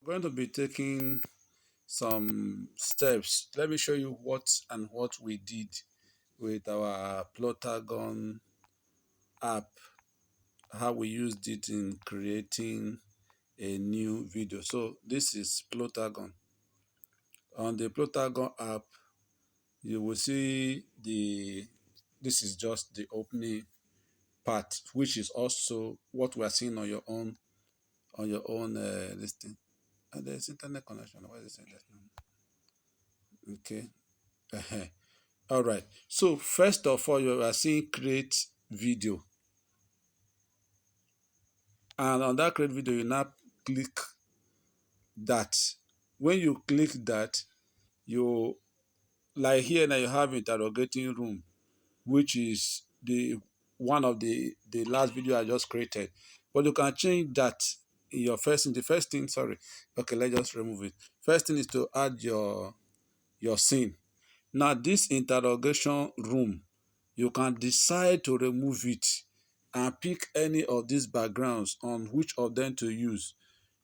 going to be taking some steps. Let me show you what we did with our Plotagon app, how we used it in creating a new video. So this is Plotagon. On the Plotagon app, you will see this is just the opening part, which is also what we are seeing on your own listing. And there's internet connection. Why is it saying that? Okay. All right. So first of all, you are seeing create video, and on that create video, you now click that. When you click that, you like here now you have interrogating room, which is the one of the last video I just created. But you can change that in your first thing. The first thing, sorry. Okay, let's just remove it. First thing is to add your scene. Now this interrogation room, you can decide to remove it and pick any of these backgrounds on which of them to use.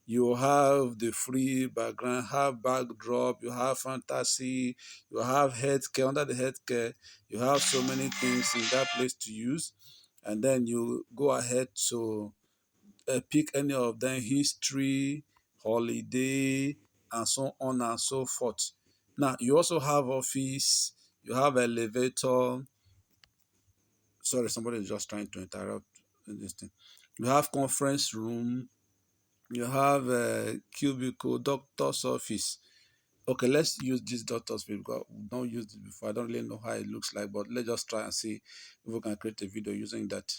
You have the free background, have backdrop, you have fantasy, you have healthcare. Under the healthcare, you have so many things in that place to use. And then you go ahead to pick any of them: history, holiday, and so on and so forth. Now, you also have office, you have elevator. Sorry, somebody is just trying to interrupt this thing. You have conference room, you have a cubicle, doctor's office. Okay, let's use this doctor's office because we don't use it before. I don't really know how it looks like, but let's just try and see if we can create a video using that.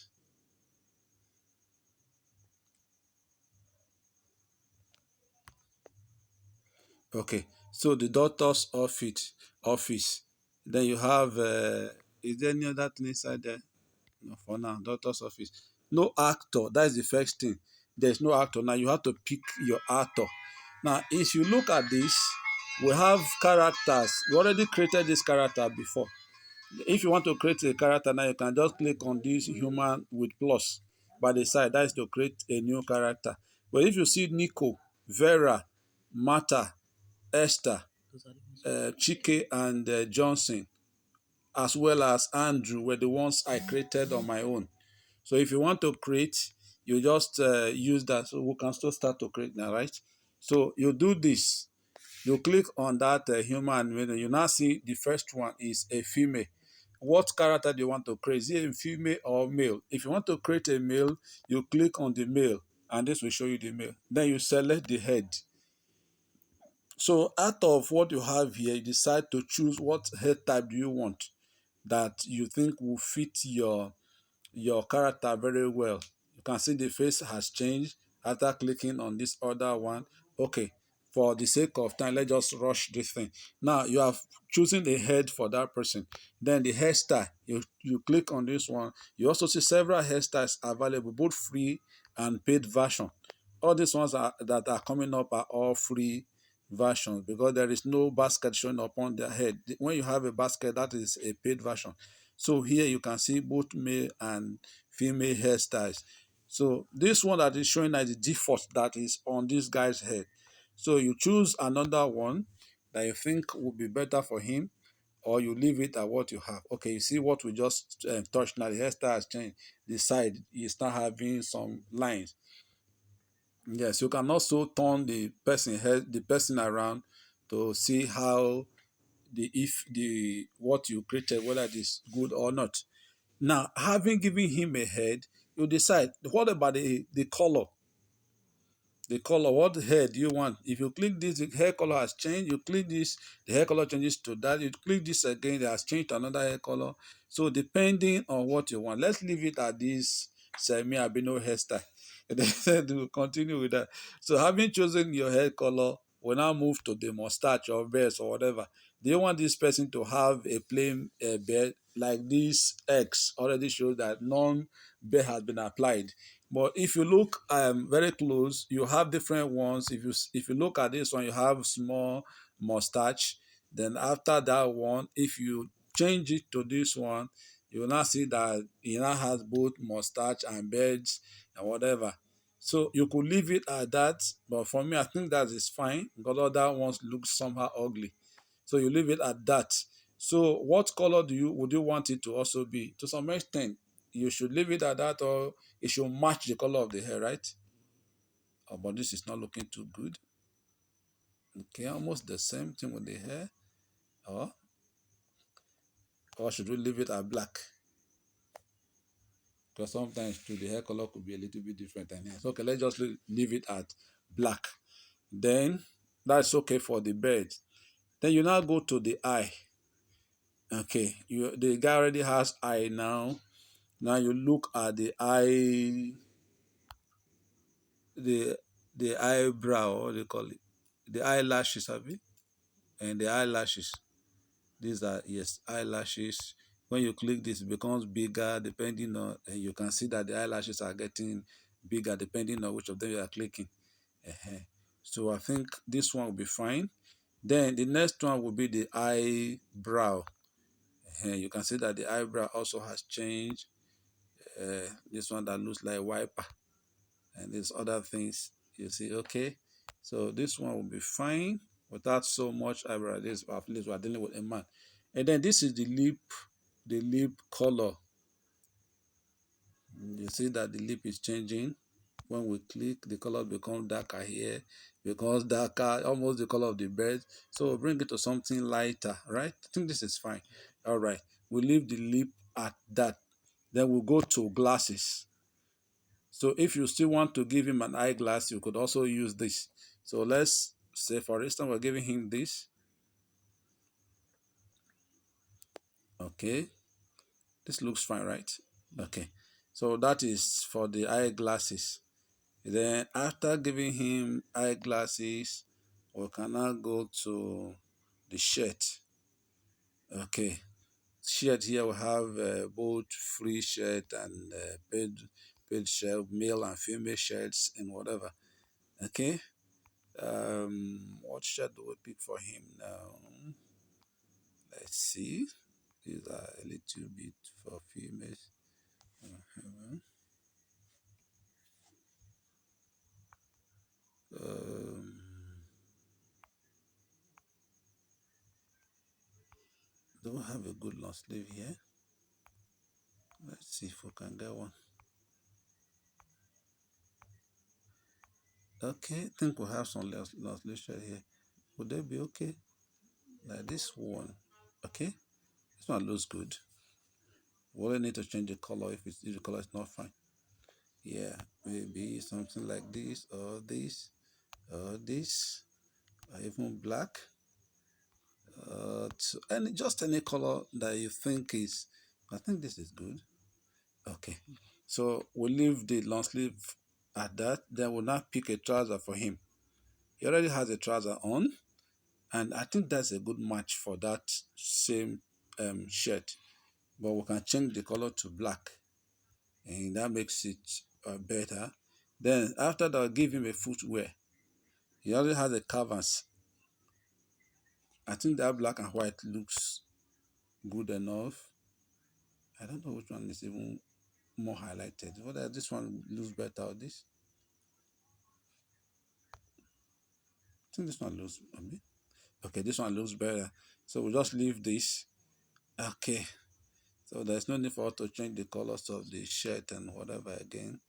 Okay, so the doctor's office. Then you have is there any other thing inside there? No, for now, doctor's office. No actor. That is the first thing. There's no actor. Now you have to pick your actor. Now, if you look at this, we have characters. We already created this character before. If you want to create a character now, you can just click on this human with plus by the side. That is to create a new character. But if you see Nico, Vera, Martha, Esther, Chike, and Johnson, as well as Andrew, were the ones I created on my own. So if you want to create, you just use that. So we can still start to create now, right? So you do this. You click on that human window. You now see the first one is a female. What character do you want to create? Is it a female or male? If you want to create a male, you click on the male, and this will show you the male. Then you select the head. So out of what you have here, you decide to choose what head type do you want that you think will fit your character very well. You can see the face has changed after clicking on this other one. Okay, for the sake of time, let's just rush this thing. Now you have chosen a head for that person. Then the hairstyle, you click on this one. You also see several hairstyles available, both free and paid version. All these ones that are coming up are all free versions because there is no basket showing upon their head. When you have a basket, that is a paid version. So here you can see both male and female hairstyles. So this one that is showing as the default that is on this guy's head. So you choose another one that you think would be better for him, or you leave it at what you have. Okay, you see what we just touched now. The hairstyle has changed. The side is now having some lines. Yes, you can also turn the person around to see how the if the what you created whether it is good or not. Now, having given him a head, you decide what about the color. The color, what hair do you want? If you click this, the hair color has changed. You click this, the hair color changes to that. You click this again, it has changed to another hair color. So depending on what you want, let's leave it at this semi-albino hairstyle. And then we'll continue with that. So having chosen your hair color, we now move to the mustache or beard or whatever. Do you want this person to have a plain beard like this X already shows that none beard has been applied? But if you look very close, you have different ones. If you look at this one, you have small mustache. Then after that one, if you change it to this one, you will now see that it now has both mustache and beards and whatever. So you could leave it at that, but for me, I think that is fine because other ones look somehow ugly. So you leave it at that. So what color would you want it to also be? To some extent, you should leave it at that, or it should match the color of the hair, right? Oh, but this is not looking too good. Okay, almost the same thing with the hair. Or, or should we leave it at black? Because sometimes too, the hair color could be a little bit different than hair. So okay, let's just leave it at black. Then that's okay for the bird. Then you now go to the eye. Okay, the guy already has eye now. Now you look at the eye, the the eyebrow, what do you call it? The eyelashes, have you? And the eyelashes. These are, yes, eyelashes. When you click this, it becomes bigger depending on, and you can see that the eyelashes are getting bigger depending on which of them you are clicking. So I think this one will be fine. Then the next one will be the eyebrow. You can see that the eyebrow also has changed. This one that looks like wiper, and these other things. You see, okay. So this one will be fine without so much eyebrow. This, at least we're dealing with a man. And then this is the lip color. You see that the lip is changing. When we click, the color becomes darker here, becomes darker, almost the color of the bird. So we'll bring it to something lighter, right? I think this is fine. All right, we leave the lip at that. Then we'll go to glasses. So if you still want to give him an eyeglass, you could also use this. So let's say, for instance, we're giving him this. Okay, this looks fine, right? Okay, so that is for the eyeglasses. Then after giving him eyeglasses, we can now go to the shirt. Okay, shirt here we have both free shirt and paid shirt, male and female shirts and whatever. Okay, what shirt do we pick for him now? Let's see. These are a little bit for females. Uh-huh. Um, do we have a good long sleeve here? Let's see if we can get one. Okay, I think we have some long sleeve shirt here. Would they be okay? Like this one. Okay, this one looks good. We only need to change the color if the color is not fine. Yeah, maybe something like this or this or this or even black. Just any color that you think is. I think this is good. Okay, so we'll leave the long sleeve at that. Then we'll now pick a trouser for him. He already has a trouser on, and I think that's a good match for that same shirt. But we can change the color to black, and that makes it better. Then after that, I'll give him a footwear. He already has a canvas. I think that black and white looks good enough. I don't know which one is even more highlighted. Whether this one looks better or this. I think this one looks. Okay, this one looks better. So we'll just leave this. Okay. So there's no need for us to change the colors of the shirt and whatever again.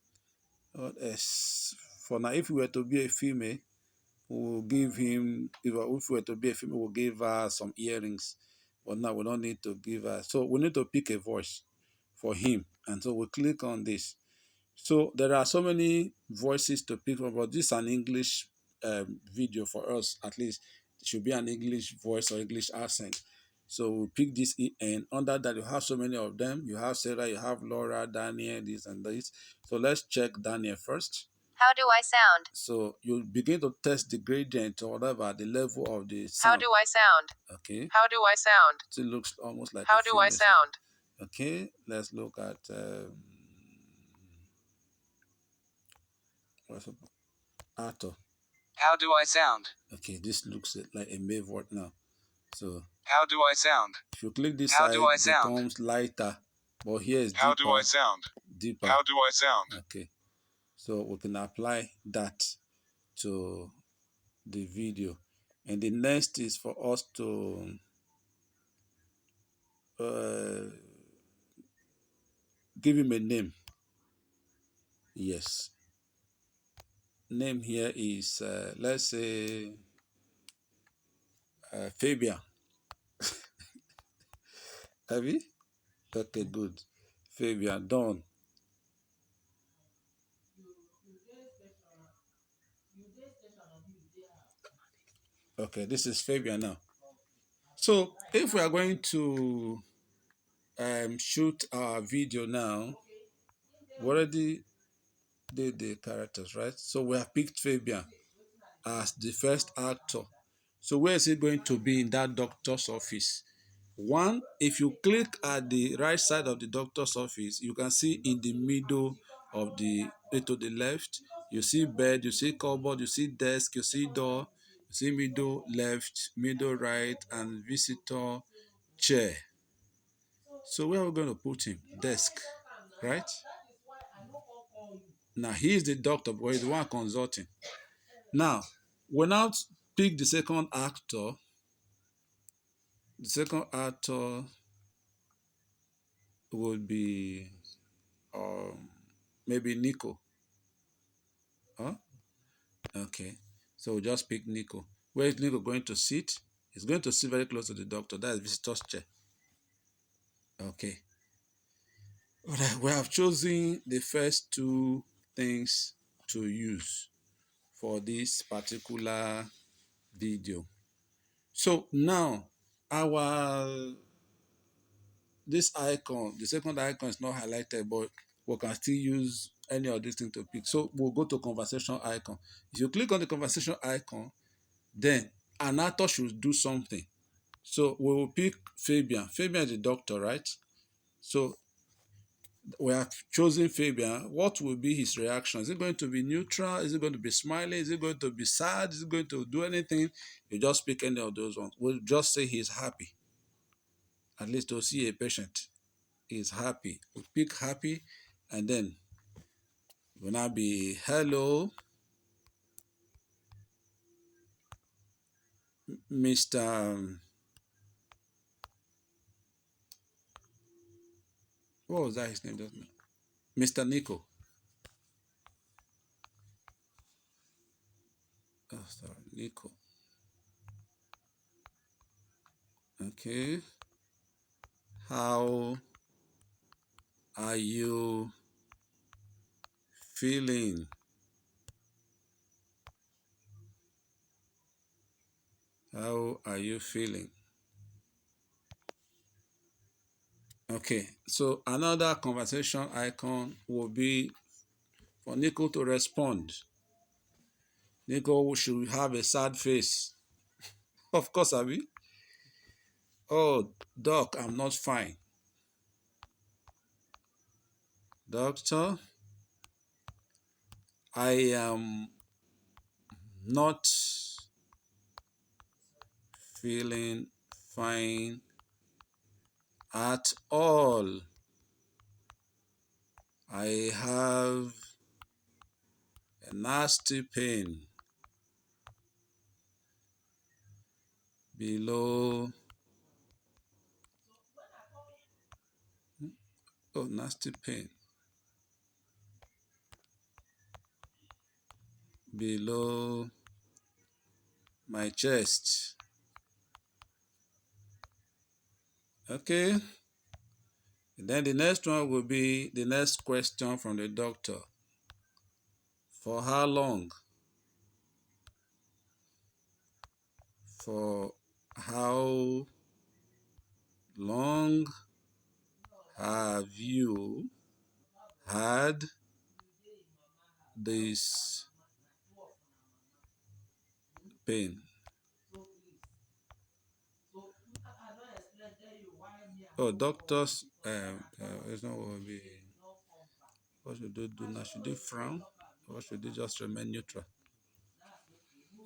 What else? For now, if we were to be a female, we'll give him. If we were to be a female, we'll give her some earrings. But now we don't need to give her. So we need to pick a voice for him, and so we click on this. So there are so many voices to pick from, but this is an English video for us. At least it should be an English voice or English accent. So we pick this, and under that you have so many of them. You have Sarah, you have Laura, Daniel, this and this. So let's check Daniel first. How do I sound? So you begin to test the gradient or whatever, the level of the sound. How do I sound? Okay. How do I sound? It looks almost like how do I sound? Okay, let's look at what's up? Arthur. How do I sound? Okay, this looks like a male word now. So how do I sound? If you click this side, it becomes lighter, but here is deeper. How do I sound? Deeper. How do I sound? Okay. So we can apply that to the video. And the next is for us to uh, give him a name. Yes. Name here is, let's say, Fabian. Have you? Okay, good. Fabian, done. Okay, this is Fabian now. So if we are going to shoot our video now, we already did the characters, right? So we have picked Fabian as the first actor. So where is he going to be in that doctor's office? One, if you click at the right side of the doctor's office, you can see in the middle of to the left, you see bed, you see cupboard, you see desk, you see door, you see middle left, middle right, and visitor chair. So where are we going to put him? Desk, right? Now he is the doctor, but he's the one consulting. Now, when I pick the second actor, the second actor would be um, maybe Nico. Huh? Okay. So we'll just pick Nico. Where is Nico going to sit? He's going to sit very close to the doctor. That is visitor's chair. Okay. Alright, we have chosen the first two things to use for this particular video. So now our this icon, the second icon is not highlighted, but we can still use any of these things to pick. So we'll go to conversation icon. If you click on the conversation icon, then an actor should do something. So we will pick Fabian. Fabian is the doctor, right? So we have chosen Fabian. What will be his reaction? Is it going to be neutral? Is it going to be smiling? Is it going to be sad? Is it going to do anything? You just pick any of those ones. We'll just say he's happy. At least to see a patient is happy. We pick happy, and then it will now be hello, Mr. What was that his name? Mr. Nico. Oh, sorry, Nico. Okay. How are you feeling? How are you feeling? Okay, so another conversation icon will be for Nico to respond. Nico should have a sad face. Of course, Abby. Oh, doc, I'm not fine. Doctor, I am not feeling fine at all. I have a nasty pain below. Oh, nasty pain below my chest. Okay. And then the next one will be the next question from the doctor. For how long? For how long have you had this pain? Oh, doctors, it's not what will be. What should they do now? Should they frown? Or should they just remain neutral?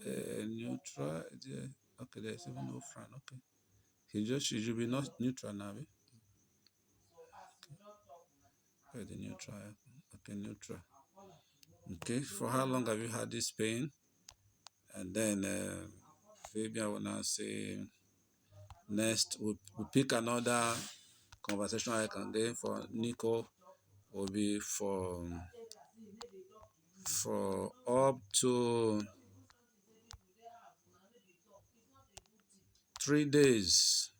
Neutral, yeah. Okay, there's even no frown. Okay. She should be not neutral now. Eh? Okay, the neutral. Okay, neutral. Okay, for how long have you had this pain? And then Fabian will now say, next we'll pick another conversation I can get for Nico will be for up to 3 days.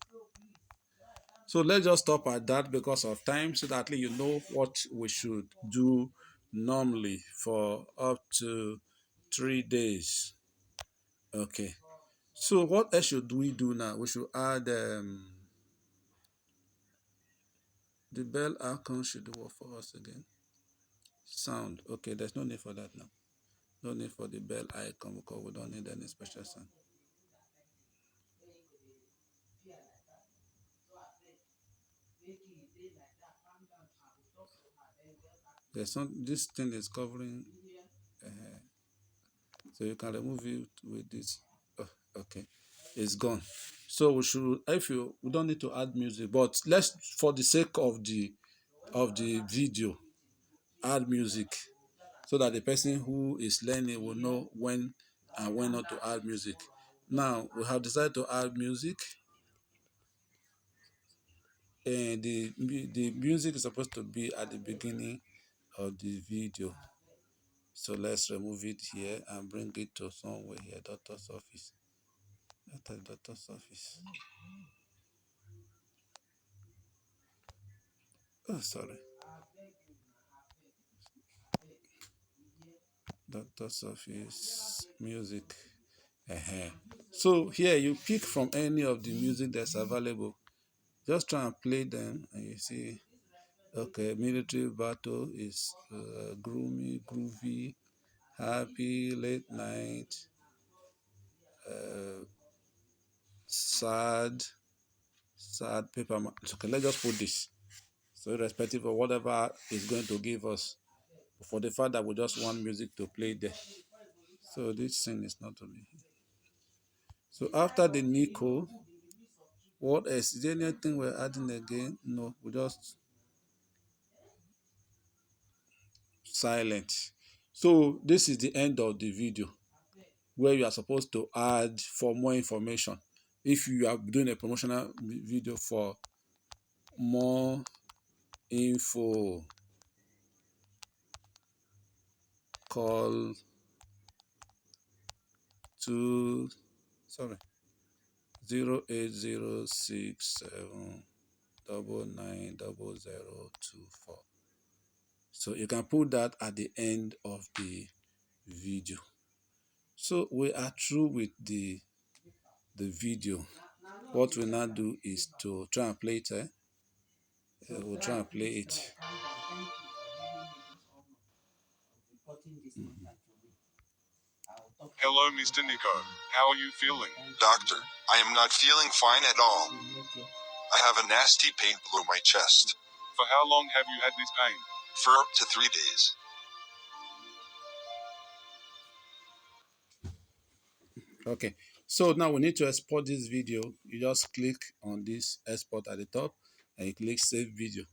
So let's just stop at that because of time so that at least you know what we should do normally for up to 3 days. Okay. So what else should we do now? We should add the bell icon should do what for us again? Sound. Okay, there's no need for that now. No need for the bell icon because we don't need any special sound. There's some this thing is covering, uh, so you can remove it with this. Oh, okay, it's gone. So we don't need to add music, but let's for the sake of the video add music so that the person who is learning will know when and when not to add music. Now we have decided to add music, and the music is supposed to be at the beginning of the video. So let's remove it here and bring it to somewhere here, doctor's office. Doctor's office. Oh, sorry. Doctor's office, music. Uh-huh. So here you pick from any of the music that's available. Just try and play them, and you see. Okay, military battle is gloomy, groovy, happy, late night, uh, sad, sad paper. Okay, let's just put this. So irrespective of whatever is going to give us, for the fact that we just want music to play there. So this thing is not only. So after the Nico, what else? Is there anything we're adding again? No, we just silent. So this is the end of the video where you are supposed to add for more information. If you are doing a promotional video for more info, call to sorry 08067990024. So you can put that at the end of the video. So we are through with the video. What we now do is to try and play it. We'll try and play it. Hello, Mr. Nico. How are you feeling? Doctor, I am not feeling fine at all. I have a nasty pain below my chest. For how long have you had this pain? For up to 3 days. Okay, so now we need to export this video. You just click on this export at the top and you click save video.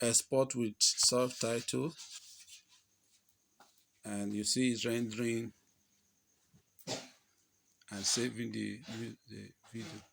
Export with subtitle, and you see it's rendering and saving the video.